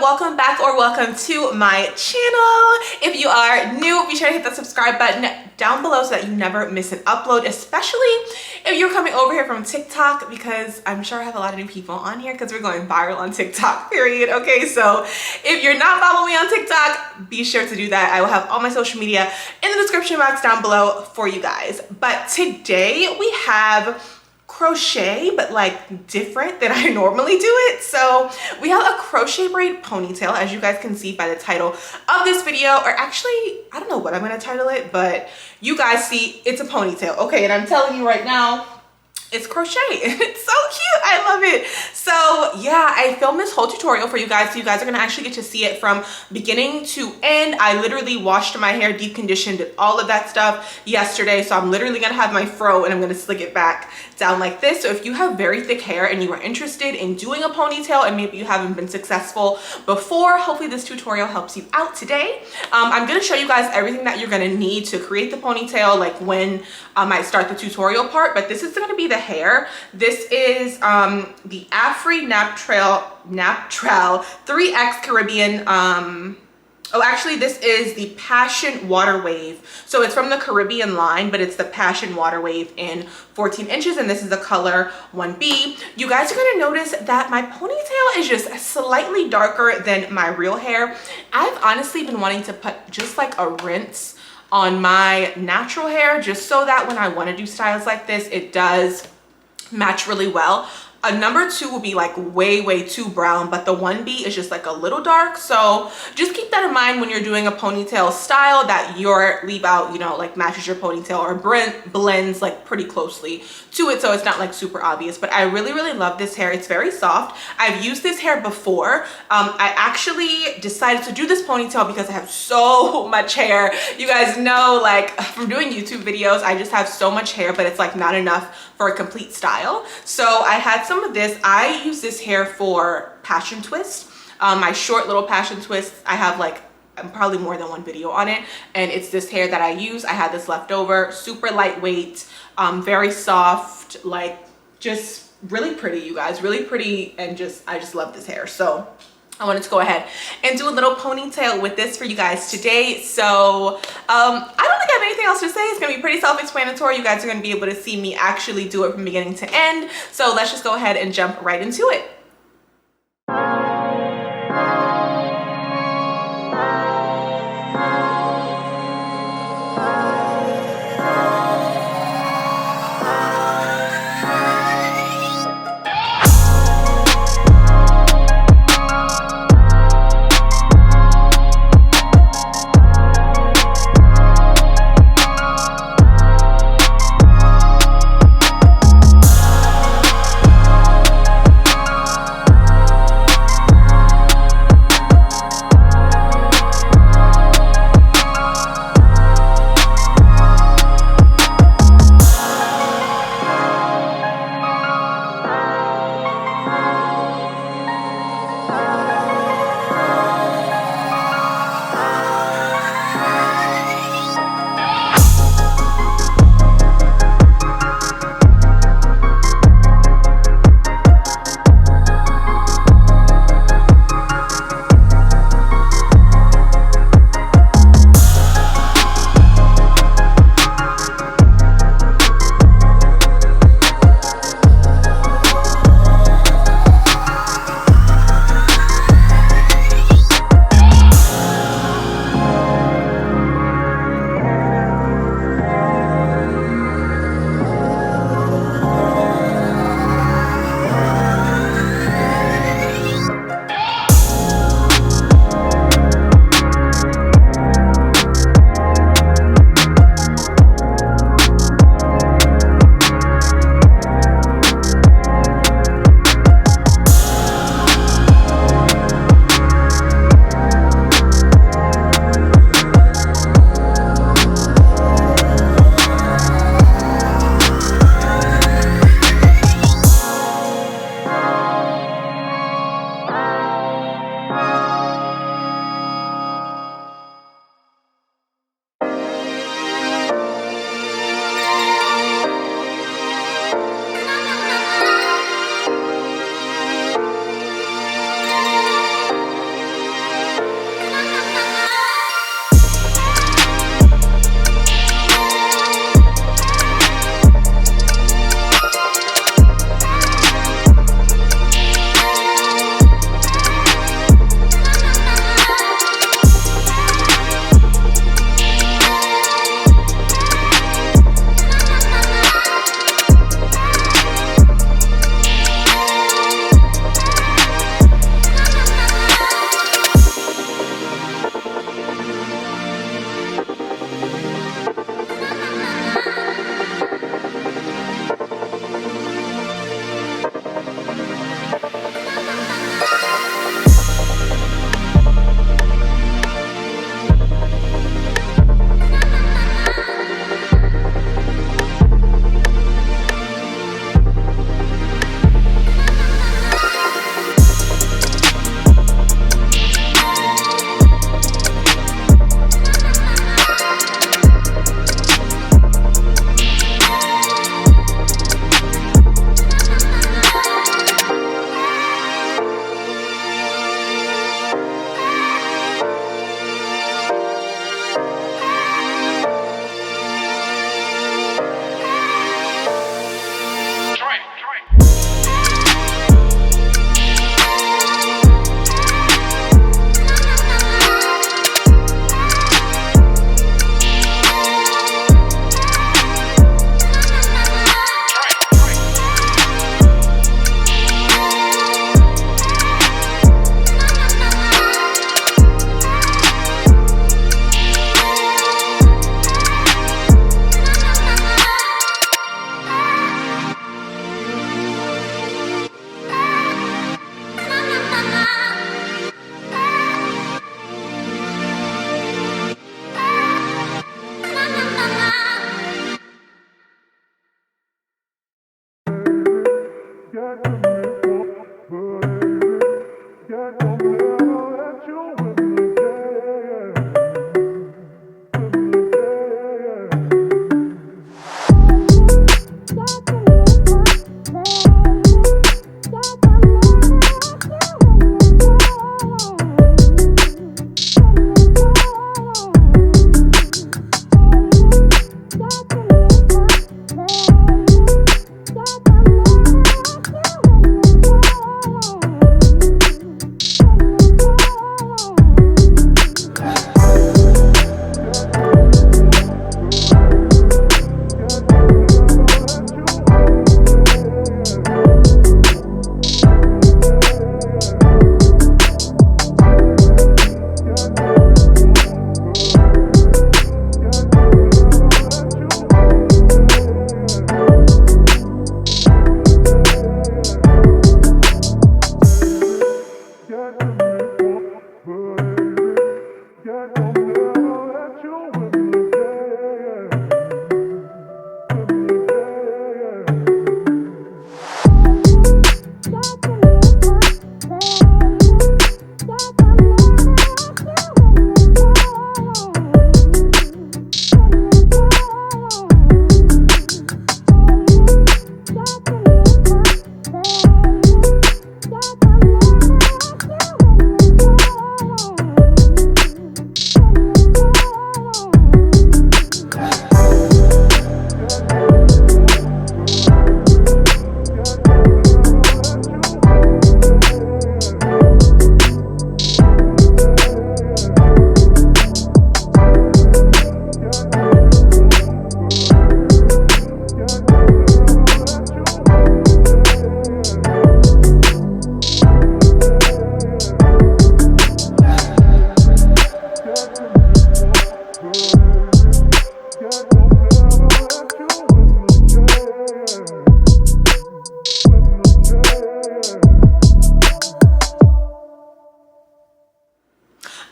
Welcome back or welcome to my channel. If you are new, be sure to hit that subscribe button down below so that you never miss an upload, especially if you're coming over here from TikTok, because I'm sure I have a lot of new people on here because we're going viral on TikTok, period. Okay, so if you're not following me on TikTok, be sure to do that. I will have all my social media in the description box down below for you guys. But today we have crochet, but like different than I normally do it. So we have a crochet braid ponytail, as you guys can see by the title of this video, or actually I don't know what I'm gonna title it, but you guys see it's a ponytail. Okay, and I'm telling you right now, it's crochet. It's so cute. I love it. So yeah, I filmed this whole tutorial for you guys, so you guys are gonna actually get to see it from beginning to end. I literally washed my hair, deep conditioned, did all of that stuff yesterday, so I'm literally gonna have my fro and I'm gonna slick it back down like this. So if you have very thick hair and you are interested in doing a ponytail and maybe you haven't been successful before, hopefully this tutorial helps you out today. I'm gonna show you guys everything that you're gonna need to create the ponytail, like when I start the tutorial part, but this is gonna be the hair. This is the Afri Nap Trail 3X Caribbean. Oh, actually, this is the Passion Water Wave. So it's from the Caribbean line, but it's the Passion Water Wave in 14 inches, and this is the color 1B. You guys are gonna notice that my ponytail is just slightly darker than my real hair. I've honestly been wanting to put just like a rinse on my natural hair, just so that when I wanna do styles like this, it does match really well. A number 2 will be like way too brown, but the 1B is just like a little dark. So just keep that in mind when you're doing a ponytail style, that your leave out, you know, like matches your ponytail or blends like pretty closely to it, so it's not like super obvious. But I really love this hair. It's very soft. I've used this hair before. I actually decided to do this ponytail because I have so much hair. You guys know, like from doing YouTube videos, I just have so much hair, but it's like not enough for a complete style. So I had some of this. I use this hair for passion twist, my short little passion twists. I have like probably more than one video on it, and it's this hair that I use. I had this left over, super lightweight, very soft, like just really pretty, you guys, really pretty, and I just love this hair. So I wanted to go ahead and do a little ponytail with this for you guys today. So I don't think I have anything else to say. It's gonna be pretty self-explanatory. You guys are gonna be able to see me actually do it from beginning to end. So let's just go ahead and jump right into it.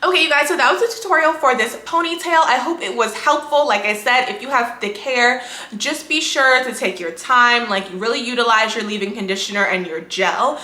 Okay, you guys, so that was the tutorial for this ponytail. I hope it was helpful. Like I said, if you have thick hair, just be sure to take your time, like really utilize your leave-in conditioner and your gel.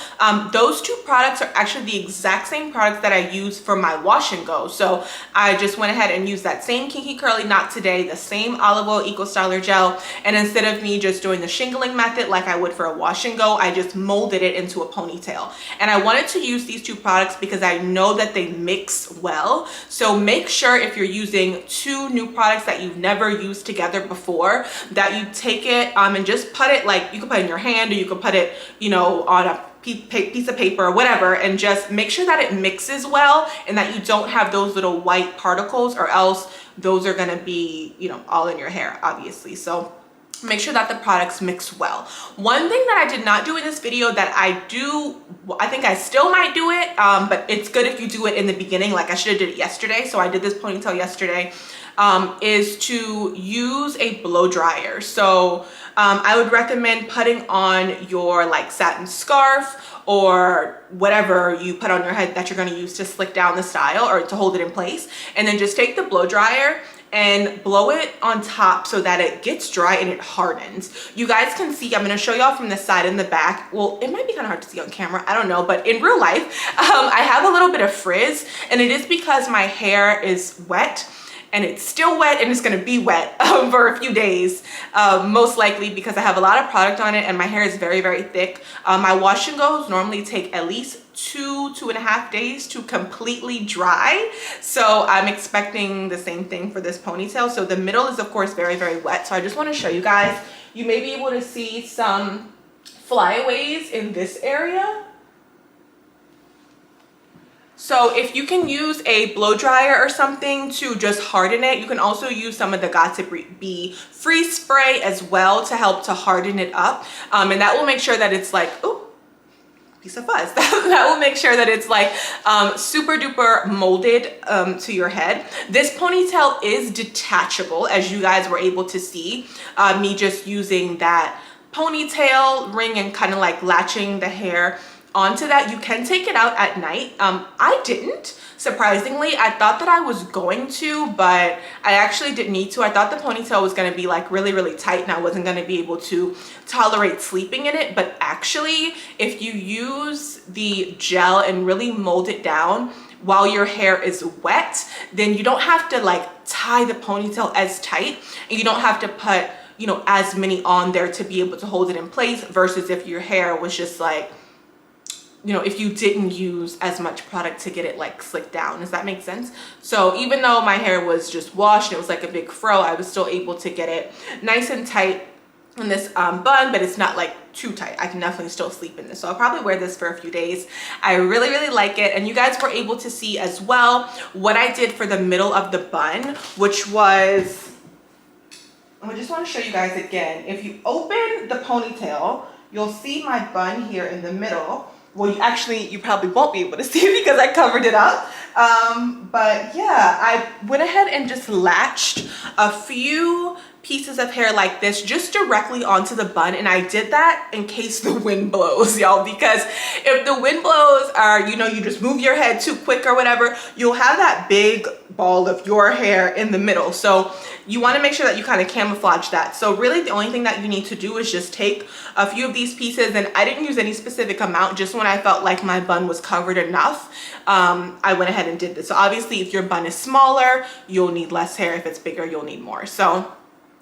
Those two products are actually the exact same products that I use for my wash and go. So I just went ahead and used that same Kinky Curly Knot today, the same olive oil eco styler gel, and instead of me just doing the shingling method like I would for a wash and go, I just molded it into a ponytail. And I wanted to use these two products because I know that they mix well. So make sure if you're using two new products that you've never used together before, that you take it and just put it, like you can put it in your hand, or you can put it, you know, on a piece of paper or whatever, and just make sure that it mixes well and that you don't have those little white particles, or else those are going to be, you know, all in your hair, obviously. So make sure that the products mix well. One thing that I did not do in this video that I think I still might do it, but it's good if you do it in the beginning. Like I should have did it yesterday. So I did this ponytail yesterday, is to use a blow dryer. So I would recommend putting on your like satin scarf or whatever you put on your head that you're going to use to slick down the style or to hold it in place. And then just take the blow dryer and blow it on top so that it gets dry and it hardens. You guys can see, I'm going to show y'all from the side and the back. Well, it might be kind of hard to see on camera, I don't know, but in real life, I have a little bit of frizz, and it is because my hair is wet, and it's still wet, and it's going to be wet for a few days, most likely because I have a lot of product on it and my hair is very, very thick. My wash and goes normally take at least 2.5 days to completely dry. So I'm expecting the same thing for this ponytail. So the middle is of course very, very wet. So I just want to show you guys, you may be able to see some flyaways in this area. So if you can use a blow dryer or something to just harden it, you can also use some of the Got2b freeze spray as well to help to harden it up. And that will make sure that it's like, oh, piece of fuzz. That will make sure that it's like super duper molded to your head. This ponytail is detachable, as you guys were able to see me just using that ponytail ring and kind of like latching the hair onto that. You can take it out at night. I didn't. Surprisingly, I thought that I was going to, but I actually didn't need to. I thought the ponytail was going to be like really, really tight and I wasn't going to be able to tolerate sleeping in it. But actually, if you use the gel and really mold it down while your hair is wet, then you don't have to like tie the ponytail as tight, and you don't have to put, you know, as many on there to be able to hold it in place, versus if your hair was just like, you know, if you didn't use as much product to get it like slicked down. Does that make sense? So even though my hair was just washed and it was like a big fro, I was still able to get it nice and tight in this bun, but it's not like too tight. I can definitely still sleep in this. So I'll probably wear this for a few days. I really, really like it. And you guys were able to see as well what I did for the middle of the bun, which was, I just want to show you guys again. If you open the ponytail, you'll see my bun here in the middle. Well, you probably won't be able to see it because I covered it up. But yeah, I went ahead and just latched a few pieces of hair like this just directly onto the bun, and I did that in case the wind blows, y'all, because if the wind blows, or you know, you just move your head too quick or whatever, you'll have that big ball of your hair in the middle. So you want to make sure that you kind of camouflage that. So really the only thing that you need to do is just take a few of these pieces, and I didn't use any specific amount, just when I felt like my bun was covered enough, I went ahead and did this. So obviously if your bun is smaller, you'll need less hair. If it's bigger, you'll need more. So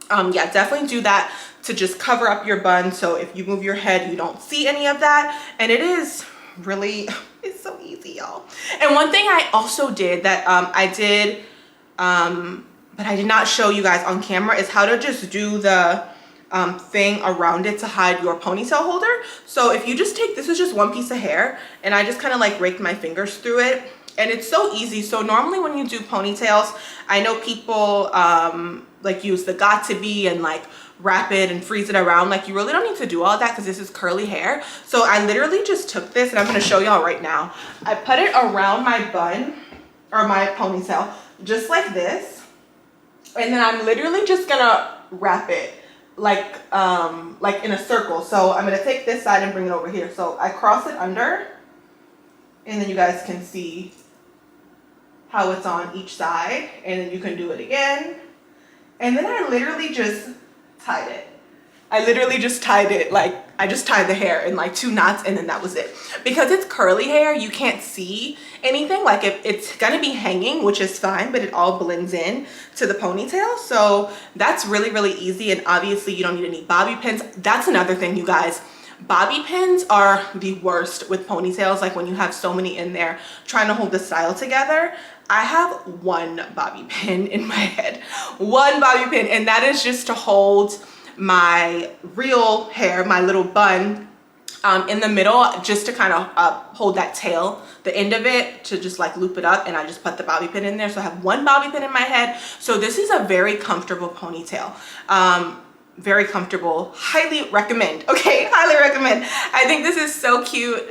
yeah, definitely do that to just cover up your bun, so if you move your head, you don't see any of that. And it is really, it's so easy, y'all. And one thing I also did that I did, but I did not show you guys on camera, is how to just do the thing around it to hide your ponytail holder. So if you just take, this is just one piece of hair, and I just kind of like raked my fingers through it. And it's so easy. So normally when you do ponytails, I know people like use the got to be and like wrap it and freeze it around. Like you really don't need to do all that because this is curly hair. So I literally just took this, and I'm going to show y'all right now. I put it around my bun or my ponytail just like this. And then I'm literally just going to wrap it like in a circle. So I'm going to take this side and bring it over here. So I cross it under, and then you guys can see how it's on each side, and then you can do it again. And then I literally just tied it. I literally just tied it, like I just tied the hair in like 2 knots, and then that was it. Because it's curly hair, you can't see anything. Like if it's gonna be hanging, which is fine, but it all blends in to the ponytail. So that's really, really easy. And obviously you don't need any bobby pins. That's another thing, you guys. Bobby pins are the worst with ponytails. Like when you have so many in there trying to hold the style together. I have one bobby pin in my head, one bobby pin, and that is just to hold my real hair, my little bun in the middle, just to kind of hold that tail, the end of it, to just like loop it up. And I just put the bobby pin in there. So I have one bobby pin in my head. So this is a very comfortable ponytail. Very comfortable, highly recommend. Okay, highly recommend. I think this is so cute.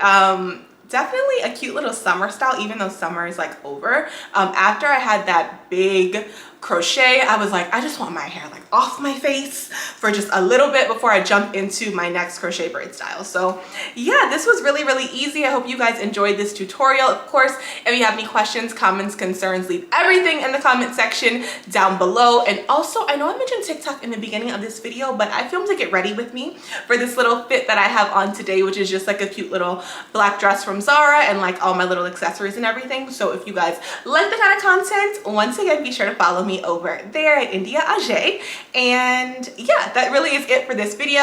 Definitely a cute little summer style, even though summer is like over. After I had that big crochet, I was like, I just want my hair like off my face for just a little bit before I jump into my next crochet braid style. So yeah, this was really, really easy. I hope you guys enjoyed this tutorial. Of course, if you have any questions, comments, concerns, leave everything in the comment section down below. And also, I know I mentioned TikTok in the beginning of this video, but I filmed a get ready with me for this little fit that I have on today, which is just like a cute little black dress from Zara and like all my little accessories and everything. So if you guys like the kind of content, once again, be sure to follow me over there at India Ajay. And yeah, that really is it for this video.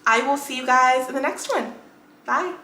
I will see you guys in the next one. Bye.